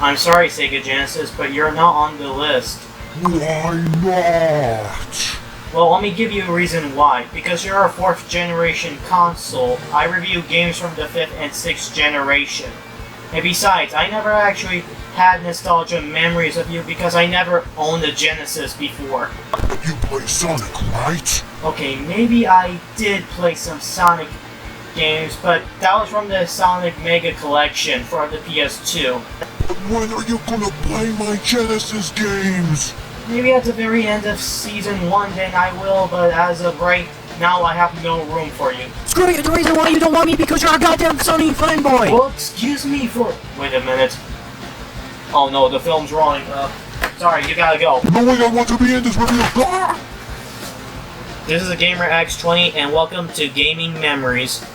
I'm sorry, Sega Genesis, but you're not on the list. Why not? Well, let me give you a reason why. Because you're a 4th generation console, I review games from the 5th and 6th generation. And besides, I never actually had nostalgia memories of you because I never owned a Genesis before. You play Sonic, right? Okay, maybe I did play some Sonic games, but that was from the Sonic Mega Collection for the PS2. But when are you gonna play my Genesis games? Maybe at the very end of Season 1 then I will, but as of right now I have no room for you. Screw it, the reason why you don't want me because you're a goddamn Sony fanboy! Well, excuse me for... Wait a minute. Oh no, the film's rolling. Sorry, you gotta go. No way I want to be in this review! Ah! This is a Gamer X20 and welcome to Gaming Memories.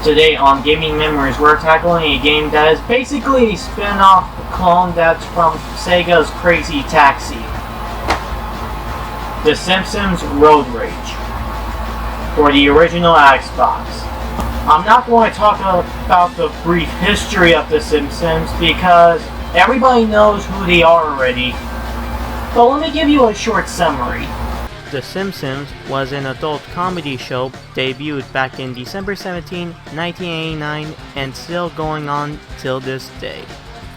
Today on Gaming Memories, we're tackling a game that is basically a spin-off clone that's from Sega's Crazy Taxi. The Simpsons Road Rage for the original Xbox. I'm not going to talk about the brief history of The Simpsons because everybody knows who they are already, but let me give you a short summary. The Simpsons was an adult comedy show debuted back in December 17, 1989 and still going on till this day.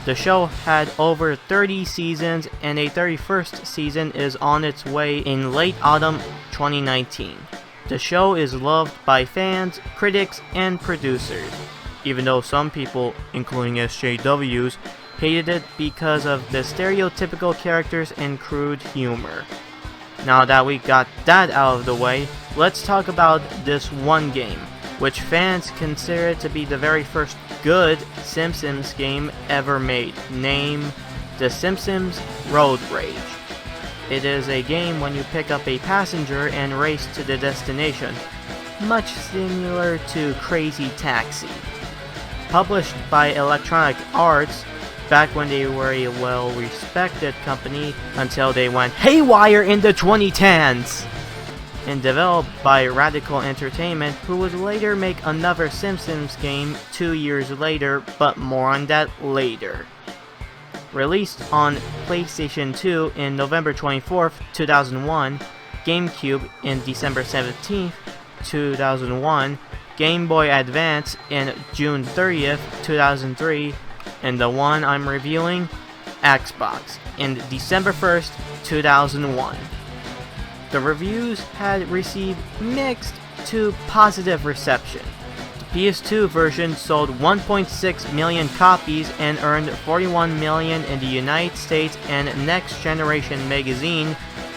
The show had over 30 seasons and a 31st season is on its way in late autumn 2019. The show is loved by fans, critics, and producers, even though some people, including SJWs, hated it because of the stereotypical characters and crude humor. Now that we got that out of the way, let's talk about this one game, which fans consider it to be the very first good Simpsons game ever made, named The Simpsons Road Rage. It is a game when you pick up a passenger and race to the destination, much similar to Crazy Taxi. Published by Electronic Arts, back when they were a well-respected company until they went haywire in the 2010s, and developed by Radical Entertainment, who would later make another Simpsons game 2 years later, but more on that later. Released on PlayStation 2 in November 24th, 2001, GameCube in December 17th, 2001, Game Boy Advance in June 30th, 2003, and the one I'm reviewing, Xbox, in December 1st, 2001. The reviews had received mixed to positive reception. The PS2 version sold 1.6 million copies and earned 41 million in the United States, and Next Generation magazine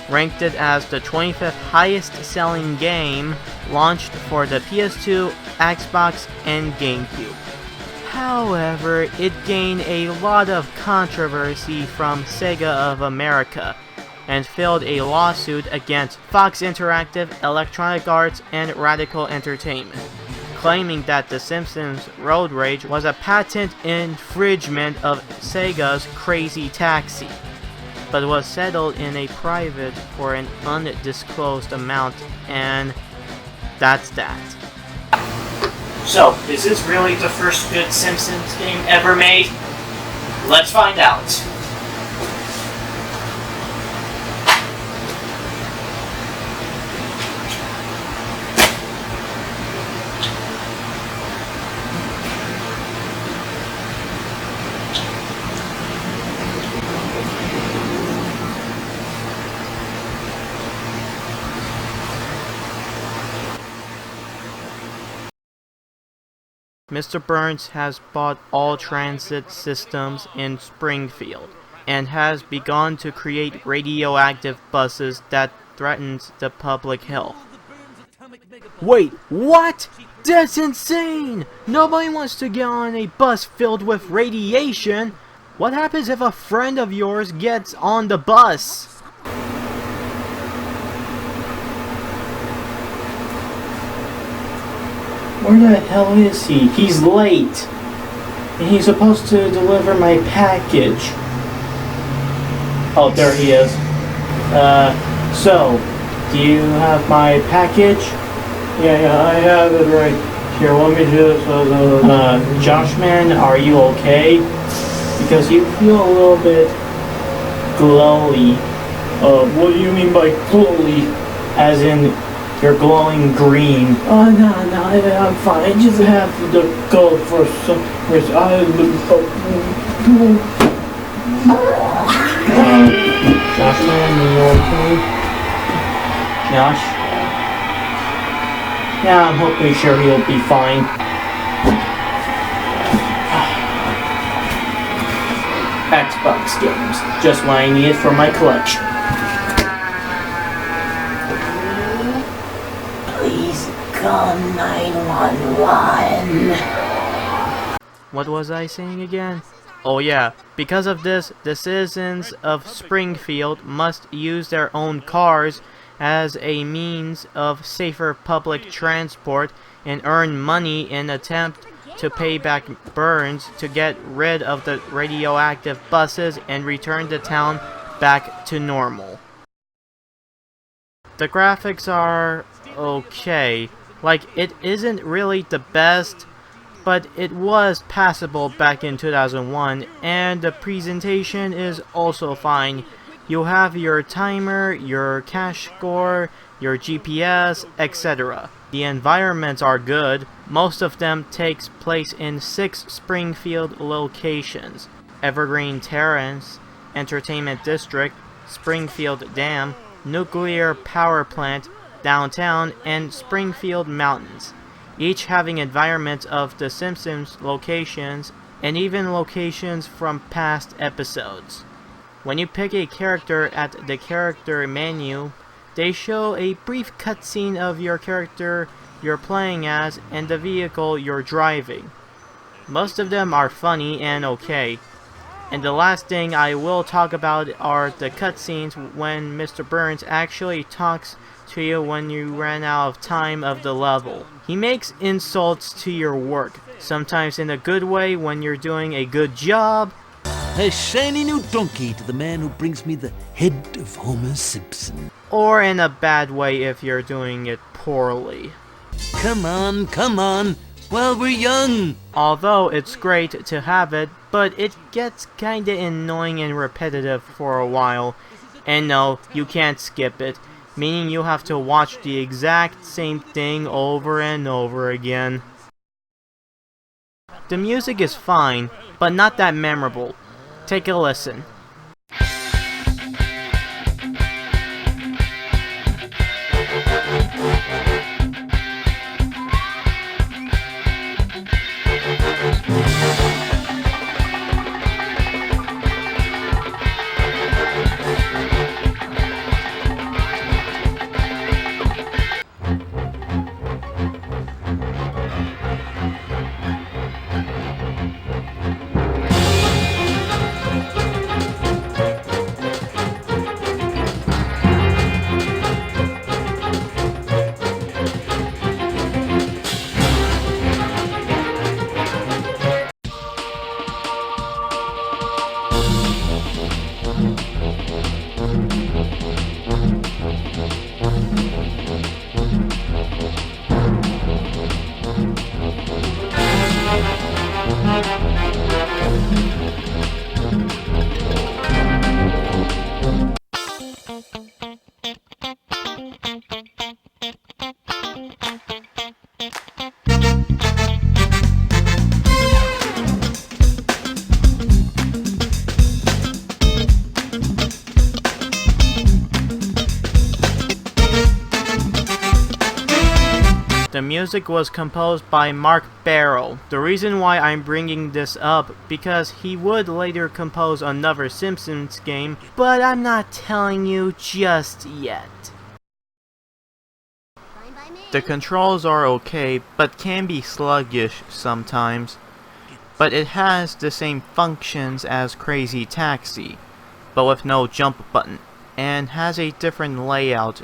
ranked it as the 25th highest selling game launched for the PS2, Xbox, and GameCube. However, it gained a lot of controversy from Sega of America and filed a lawsuit against Fox Interactive, Electronic Arts, and Radical Entertainment, claiming that The Simpsons Road Rage was a patent infringement of Sega's Crazy Taxi, but was settled in a private for an undisclosed amount, and that's that. So, is this really the first good Simpsons game ever made? Let's find out. Mr. Burns has bought all transit systems in Springfield and has begun to create radioactive buses that threatens the public health. Wait, what? That's insane! Nobody wants to get on a bus filled with radiation. What happens if a friend of yours gets on the bus? Where the hell is he? He's late. And he's supposed to deliver my package. Oh, there he is. So, do you have my package? Yeah, I have it right here. Let me just, Josh man, are you okay? Because you feel a little bit glowy. What do you mean by glowy? As in, you're glowing green. Oh, no, I'm fine. I just have to go for some reason. Josh man, are you okay? Josh? Yeah, I'm hoping sure he'll be fine. Xbox games. Just what I needed for my collection. Please call 911. What was I saying again? Oh yeah, because of this, the citizens of Springfield must use their own cars as a means of safer public transport and earn money in attempt to pay back Burns to get rid of the radioactive buses and return the town back to normal. The graphics are okay. Like, it isn't really the best, but it was passable back in 2001, and the presentation is also fine. You have your timer, your cash score, your GPS, etc. The environments are good. Most of them takes place in 6 Springfield locations: Evergreen Terrace, Entertainment District, Springfield Dam, Nuclear Power Plant, Downtown, and Springfield Mountains, each having environments of the Simpsons locations and even locations from past episodes. When you pick a character at the character menu, they show a brief cutscene of your character you're playing as and the vehicle you're driving. Most of them are funny and okay. And the last thing I will talk about are the cutscenes when Mr. Burns actually talks to you when you ran out of time of the level. He makes insults to your work, sometimes in a good way when you're doing a good job, a shiny new donkey to the man who brings me the head of Homer Simpson. Or in a bad way if you're doing it poorly. Come on, while we're young! Although it's great to have it, but it gets kinda annoying and repetitive for a while. And no, you can't skip it, meaning you have to watch the exact same thing over and over again. The music is fine, but not that memorable. Take a listen. The music was composed by Mark Barrow. The reason why I'm bringing this up, because he would later compose another Simpsons game, but I'm not telling you just yet. The controls are okay, but can be sluggish sometimes. But it has the same functions as Crazy Taxi, but with no jump button, and has a different layout.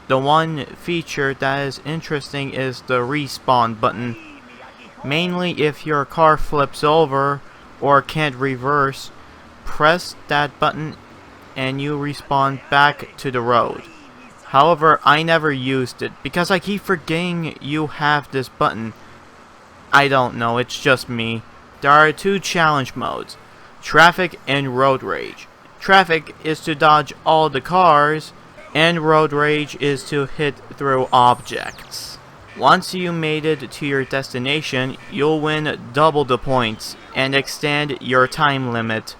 The one feature that is interesting is the respawn button. Mainly if your car flips over or can't reverse, press that button and you respawn back to the road. However, I never used it because I keep forgetting you have this button. I don't know, it's just me. There are two challenge modes, Traffic and Road Rage. Traffic is to dodge all the cars, and Road Rage is to hit through objects. Once you made it to your destination, you'll win double the points and extend your time limit.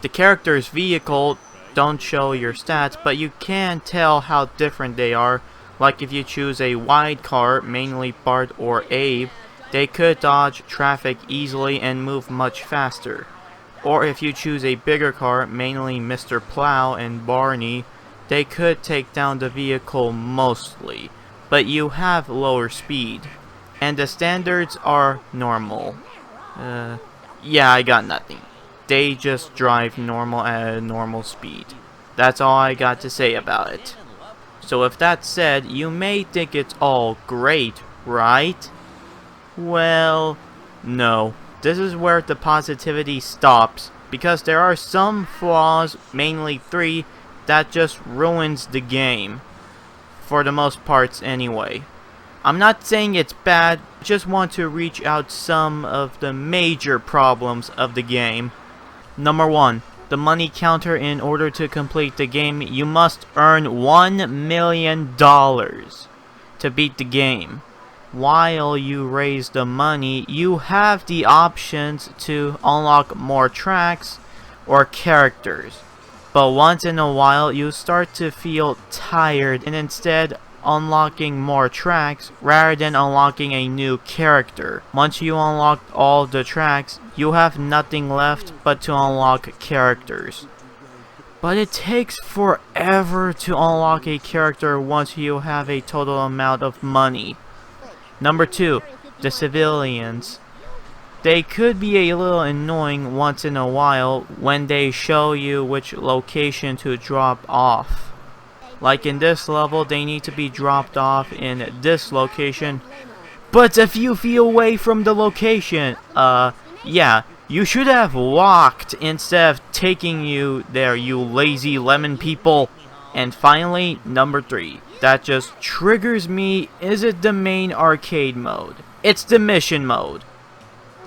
The character's vehicle don't show your stats, but you can tell how different they are. Like if you choose a wide car, mainly Bart or Abe, they could dodge traffic easily and move much faster. Or if you choose a bigger car, mainly Mr. Plow and Barney, they could take down the vehicle mostly, but you have lower speed. And the standards are normal. Yeah, I got nothing. They just drive normal at a normal speed. That's all I got to say about it. So with that said, you may think it's all great, right? Well, no. This is where the positivity stops, because there are some flaws, mainly 3, that just ruins the game. For the most parts anyway. I'm not saying it's bad, just want to reach out some of the major problems of the game. Number 1. The money counter. In order to complete the game, you must earn $1 million to beat the game. While you raise the money, you have the options to unlock more tracks or characters. But once in a while, you start to feel tired and instead unlocking more tracks rather than unlocking a new character. Once you unlock all the tracks, you have nothing left but to unlock characters. But it takes forever to unlock a character once you have a total amount of money. Number 2, the civilians. They could be a little annoying once in a while when they show you which location to drop off. Like in this level, they need to be dropped off in this location, but a few feet away from the location. Yeah, you should have walked instead of taking you there, you lazy lemon people. And finally, number 3, that just triggers me, is it the main arcade mode? It's the mission mode.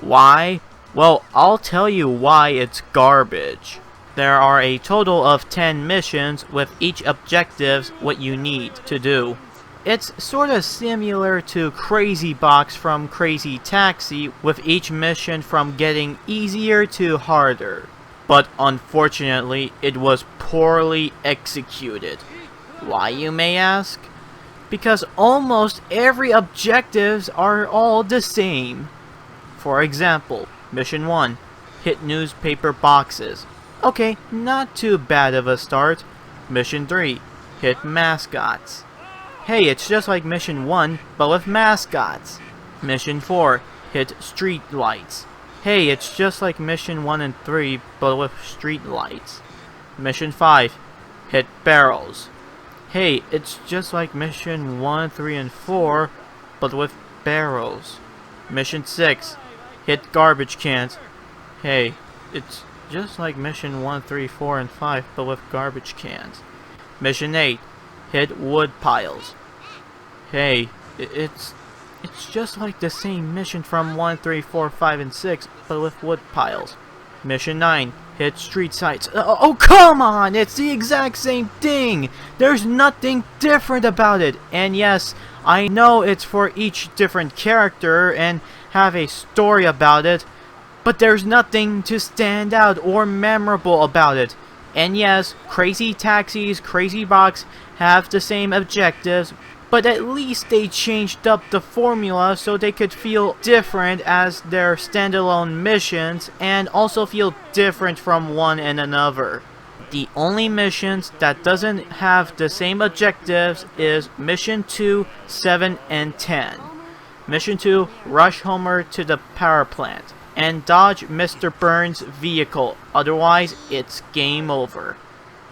Why? Well, I'll tell you why it's garbage. There are a total of 10 missions, with each objectives what you need to do. It's sorta similar to Crazy Box from Crazy Taxi, with each mission from getting easier to harder. But unfortunately, it was poorly executed. Why, you may ask? Because almost every objectives are all the same. For example, Mission 1, hit newspaper boxes. Okay, not too bad of a start. Mission 3, hit mascots. Hey, it's just like Mission 1, but with mascots. Mission 4, hit street lights. Hey, it's just like Mission 1 and 3, but with street lights. Mission 5, hit barrels. Hey, it's just like Mission 1, 3, and 4, but with barrels. Mission 6, hit garbage cans. Hey, it's just like Mission 1, 3, 4, and 5, but with garbage cans. Mission 8, hit wood piles. Hey, it's just like the same mission from 1, 3, 4, 5, and 6, but with wood piles. Mission 9, hit street sights. Oh, come on! It's the exact same thing! There's nothing different about it! And yes, I know it's for each different character and have a story about it, but there's nothing to stand out or memorable about it. And yes, Crazy Taxis, Crazy Box have the same objectives, but at least they changed up the formula so they could feel different as their standalone missions and also feel different from one and another. The only missions that doesn't have the same objectives is Mission 2, 7, and 10. Mission 2, rush Homer to the power plant and dodge Mr. Burns' vehicle, otherwise it's game over.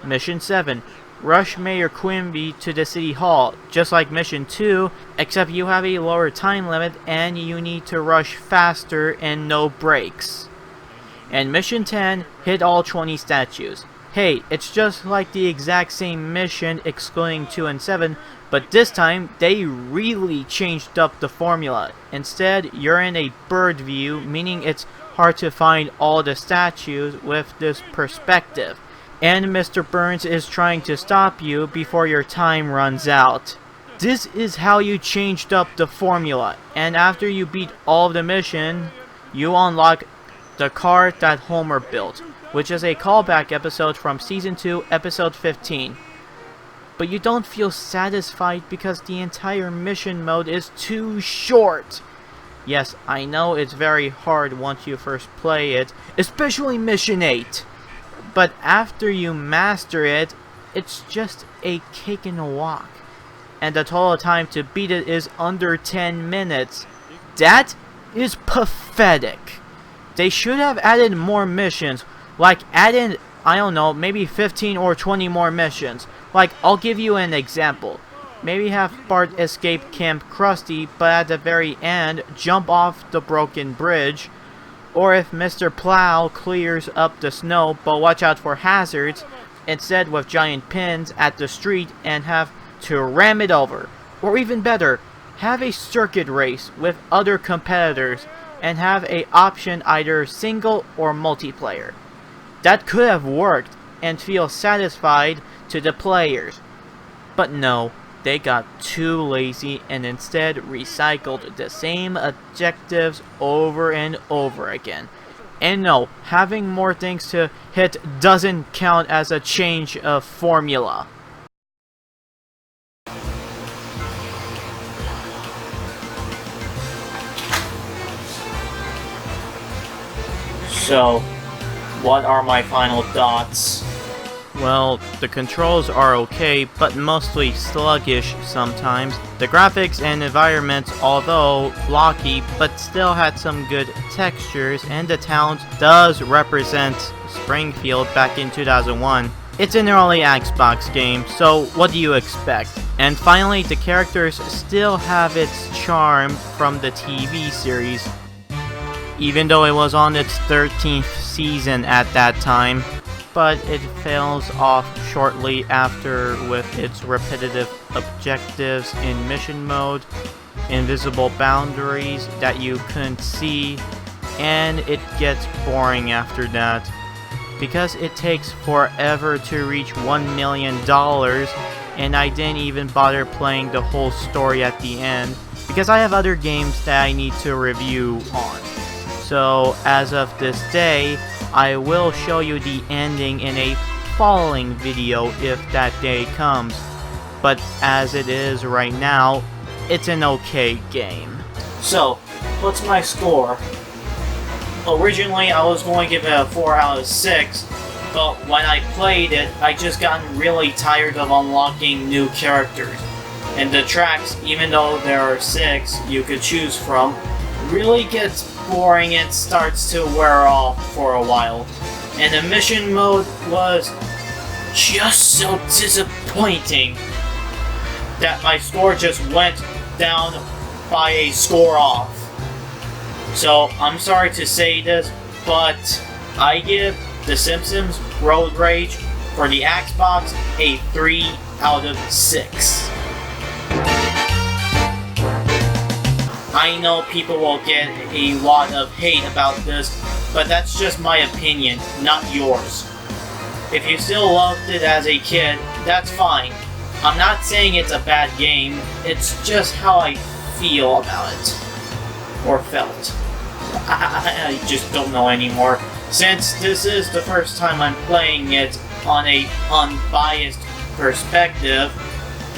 Mission 7, rush Mayor Quimby to the City Hall, just like Mission 2, except you have a lower time limit and you need to rush faster and no breaks. And Mission 10, hit all 20 statues. Hey, it's just like the exact same mission excluding 2 and 7, but this time they really changed up the formula. Instead, you're in a bird view, meaning it's hard to find all the statues with this perspective. And Mr. Burns is trying to stop you before your time runs out. This is how you changed up the formula, and after you beat all of the mission, you unlock the car that Homer built, which is a callback episode from Season 2, Episode 15. But you don't feel satisfied because the entire mission mode is too short. Yes, I know it's very hard once you first play it, especially Mission 8. But after you master it, it's just a cake in a walk. And the total time to beat it is under 10 minutes. That is pathetic. They should have added more missions, like added, I don't know, maybe 15 or 20 more missions. Like, I'll give you an example. Maybe have Bart escape Camp Krusty, but at the very end, jump off the broken bridge. Or if Mr. Plow clears up the snow, but watch out for hazards, instead with giant pins at the street and have to ram it over. Or even better, have a circuit race with other competitors and have a option either single or multiplayer. That could have worked and feel satisfied to the players. But no, they got too lazy and instead recycled the same objectives over and over again. And no, having more things to hit doesn't count as a change of formula. So, what are my final thoughts? Well, the controls are okay, but mostly sluggish sometimes. The graphics and environments, although blocky, but still had some good textures, and the town does represent Springfield back in 2001. It's an early Xbox game, so what do you expect? And finally, the characters still have its charm from the TV series, even though it was on its 13th season at that time. But it fails off shortly after with its repetitive objectives in mission mode, invisible boundaries that you couldn't see, and it gets boring after that. Because it takes forever to reach $1 million, and I didn't even bother playing the whole story at the end, because I have other games that I need to review on. So, as of this day, I will show you the ending in a following video if that day comes. But as it is right now, it's an okay game. So, what's my score? Originally, I was going to give it a 4 out of 6, but when I played it, I just gotten really tired of unlocking new characters. And the tracks, even though there are 6 you could choose from, really gets boring and starts to wear off for a while. And the mission mode was just so disappointing that my score just went down by a score off. So I'm sorry to say this, but I give The Simpsons Road Rage for the Xbox a 3 out of 6. I know people will get a lot of hate about this, but that's just my opinion, not yours. If you still loved it as a kid, that's fine. I'm not saying it's a bad game, it's just how I feel about it. Or felt. I just don't know anymore. Since this is the first time I'm playing it on a unbiased perspective,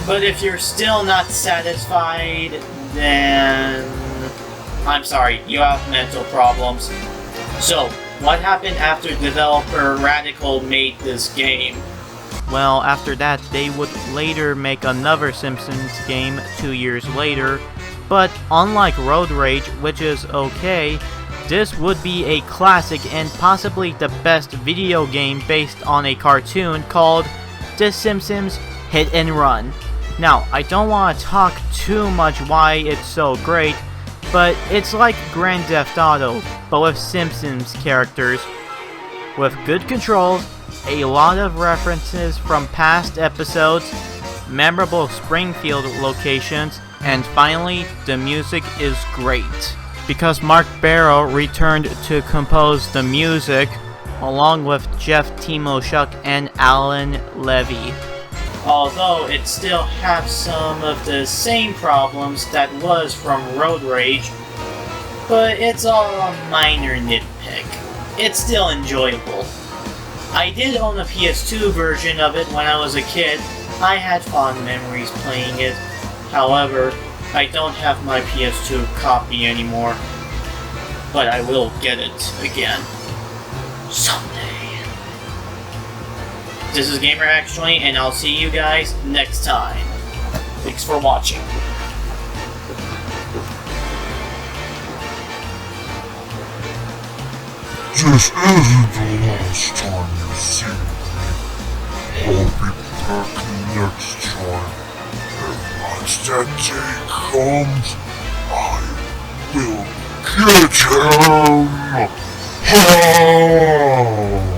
but if you're still not satisfied, then I'm sorry, you have mental problems. So, what happened after developer Radical made this game? Well, after that, they would later make another Simpsons game 2 years later, but unlike Road Rage, which is okay, this would be a classic and possibly the best video game based on a cartoon called The Simpsons Hit and Run. Now, I don't want to talk too much why it's so great, but it's like Grand Theft Auto, but with Simpsons characters. With good controls, a lot of references from past episodes, memorable Springfield locations, and finally, the music is great. Because Mark Barrow returned to compose the music, along with Jeff Timoshuk and Alan Levy. Although it still has some of the same problems that was from Road Rage, but it's all a minor nitpick. It's still enjoyable. I did own a PS2 version of it when I was a kid. I had fond memories playing it. However, I don't have my PS2 copy anymore. But I will get it again. Someday. This is GamerHacks20, and I'll see you guys next time. Thanks for watching. This isn't the last time you see me. I'll be back next time. And once that day comes, I will get him!